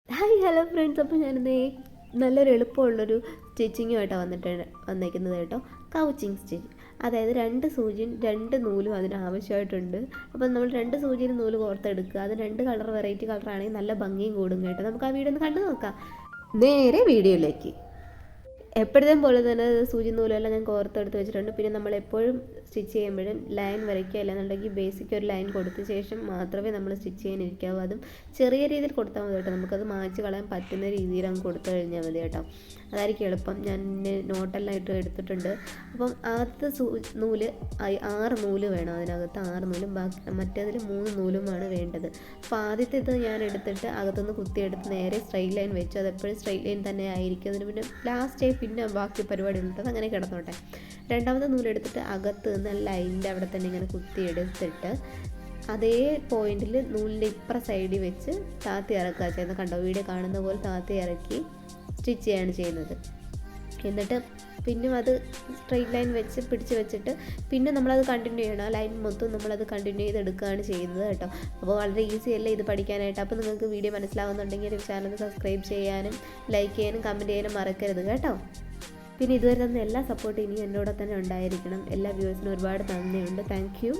Hi hello friends, അപ്പോൾ ഞാനിന്ന് നല്ലൊരു എളുപ്പമുള്ളൊരു സ്റ്റിച്ചിങ്ങുമായിട്ടാണ് വന്നേക്കുന്നത് കേട്ടോ. കൗച്ചിങ് സ്റ്റിച്ച്, അതായത് 2 സൂചിയും 2 നൂലും അതിന് ആവശ്യമായിട്ടുണ്ട്. അപ്പം നമ്മൾ 2 സൂചിയിൽ നൂല് കോർത്തെടുക്കുക. അത് 2 കളർ വെറൈറ്റി കളറാണെങ്കിൽ നല്ല ഭംഗിയും കൂടും കേട്ടോ. നമുക്ക് ആ വീഡിയോ ഒന്ന് കണ്ടു നോക്കാം. നേരെ വീഡിയോയിലേക്ക്. എപ്പോഴത്തേയും പോലെ തന്നെ സൂചി നൂലെല്ലാം ഞാൻ കോർത്തെടുത്ത് വെച്ചിട്ടുണ്ട്. പിന്നെ നമ്മൾ എപ്പോഴും സ്റ്റിച്ച് ചെയ്യുമ്പോഴും ലൈൻ വരയ്ക്കുക, അല്ലാന്നുണ്ടെങ്കിൽ ബേസിക് ഒരു ലൈൻ കൊടുത്ത ശേഷം മാത്രമേ നമ്മൾ സ്റ്റിച്ച് ചെയ്യാനിരിക്കാവൂ. അതും ചെറിയ രീതിയിൽ കൊടുത്താൽ മതി കേട്ടോ. നമുക്കത് മായ്ച്ച് കളയാൻ പറ്റുന്ന രീതിയിൽ അങ്ങ് കൊടുത്തു കഴിഞ്ഞാൽ മതി കേട്ടോ. അതായിരിക്കും എളുപ്പം. ഞാൻ നോട്ടെല്ലാം ഇട്ട് എടുത്തിട്ടുണ്ട്. അപ്പം ആദ്യത്തെ നൂല് 6 നൂല് വേണം. അതിനകത്ത് 6 നൂലും മറ്റേതിൽ 3 നൂലുമാണ് വേണ്ടത്. അപ്പോൾ ആദ്യത്തെ ഇത് ഞാൻ എടുത്തിട്ട് അകത്തുനിന്ന് കുത്തിയെടുത്ത് നേരെ സ്ട്രെയിറ്റ് ലൈൻ വെച്ചു. അതെപ്പോഴും സ്ട്രെയിറ്റ് ലൈൻ തന്നെ ആയിരിക്കും. അതിന് പിന്നെ ലാസ്റ്റ് പിന്നെ ബാക്കി പരിപാടി ഉള്ളത് അങ്ങനെ കിടന്നോട്ടെ. രണ്ടാമത്തെ നൂലെടുത്തിട്ട് അകത്ത് നിന്ന് ലൈനിൻ്റെ അവിടെ തന്നെ ഇങ്ങനെ കുത്തിയെടുത്തിട്ട് അതേ പോയിന്റിൽ നൂലിൻ്റെ ഇപ്പുറ സൈഡിൽ വെച്ച് താത്തി ഇറക്കുക ചെയ്യുന്നത്. കണ്ടോ, വീഡിയോ കാണുന്ന പോലെ താത്തി ഇറക്കി സ്റ്റിച്ച് ചെയ്യാണ് ചെയ്യുന്നത്. എന്നിട്ട് പിന്നെ അത് സ്ട്രെയിറ്റ് ലൈൻ വെച്ച് പിടിച്ച് വെച്ചിട്ട് പിന്നെ നമ്മളത് കണ്ടിന്യൂ ചെയ്യണം. ആ ലൈൻ മൊത്തം നമ്മളത് കണ്ടിന്യൂ ചെയ്തെടുക്കുകയാണ് ചെയ്യുന്നത് കേട്ടോ. അപ്പോൾ വളരെ ഈസി അല്ലേ ഇത് പഠിക്കാനായിട്ട്. അപ്പോൾ നിങ്ങൾക്ക് വീഡിയോ മനസ്സിലാവുന്നുണ്ടെങ്കിൽ ചാനൽ സബ്സ്ക്രൈബ് ചെയ്യാനും ലൈക്ക് ചെയ്യാനും കമൻറ്റ് ചെയ്യാനും മറക്കരുത് കേട്ടോ. പിന്നെ ഇതുവരെ തന്ന എല്ലാ സപ്പോർട്ടും ഇനി എന്നോട് തന്നെ ഉണ്ടായിരിക്കണം. എല്ലാ വ്യൂവേഴ്സിനും ഒരുപാട് നന്ദിയുണ്ട്. Thank you.